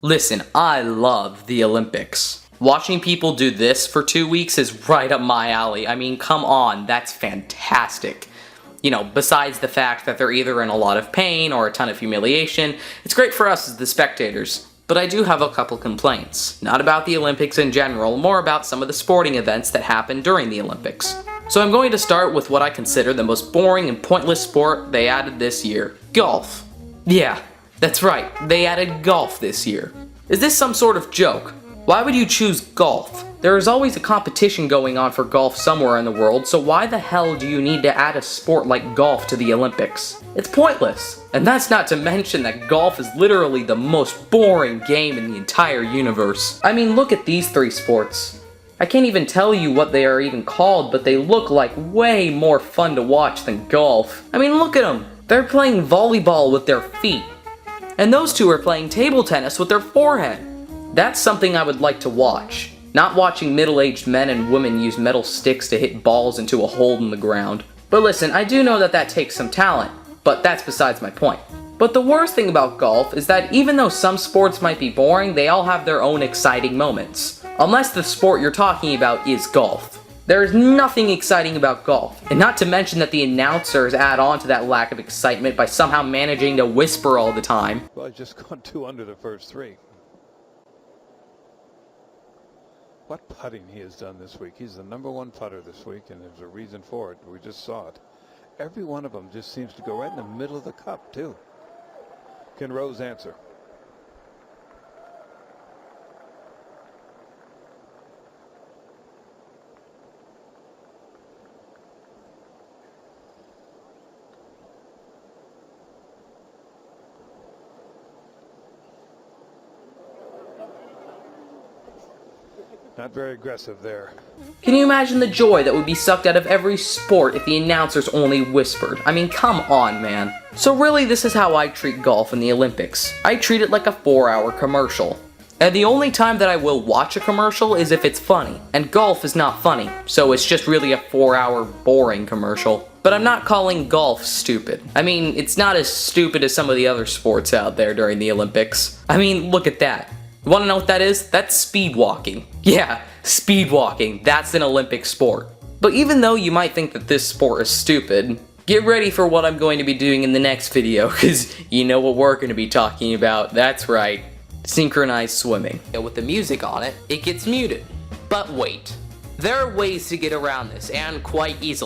Listen, I love the Olympics. Watching people do this for 2 weeks is right up my alley. I mean, come on, that's fantastic. You know, besides the fact that they're either in a lot of pain or a ton of humiliation, it's great for us as the spectators. But I do have a couple complaints. Not about the Olympics in general, more about some of the sporting events that happen during the Olympics. So I'm going to start with what I consider the most boring and pointless sport they added this year. Golf. Yeah, that's right, they added golf this year. Is this some sort of joke? Why would you choose golf? There is always a competition going on for golf somewhere in the world, so why the hell do you need to add a sport like golf to the Olympics? It's pointless. And that's not to mention that golf is literally the most boring game in the entire universe. I mean, look at these three sports. I can't even tell you what they are even called, but they look like way more fun to watch than golf. I mean, look at them. They're playing volleyball with their feet. And those two are playing table tennis with their forehead. That's something I would like to watch. Not watching middle-aged men and women use metal sticks to hit balls into a hole in the ground. But listen, I do know that that takes some talent, but that's besides my point. But the worst thing about golf is that even though some sports might be boring, they all have their own exciting moments. Unless the sport you're talking about is golf. There is nothing exciting about golf, and not to mention that the announcers add on to that lack of excitement by somehow managing to whisper all the time. Well, he's just gone 2 under the first 3. What putting he has done this week. He's the #1 putter this week, and there's a reason for it. We just saw it. Every one of them just seems to go right in the middle of the cup, too. Can Rose answer? Not very aggressive there. Can you imagine the joy that would be sucked out of every sport if the announcers only whispered? I mean, come on, man. So really, this is how I treat golf in the Olympics. I treat it like a 4-hour commercial. And the only time that I will watch a commercial is if it's funny. And golf is not funny, so it's just really a 4-hour boring commercial. But I'm not calling golf stupid. I mean, it's not as stupid as some of the other sports out there during the Olympics. I mean, look at that. You wanna know what that is? That's speed walking. Yeah, speed walking. That's an Olympic sport. But even though you might think that this sport is stupid, get ready for what I'm going to be doing in the next video, because you know what we're going to be talking about. That's right, synchronized swimming. With the music on it, it gets muted. But wait, there are ways to get around this, and quite easily.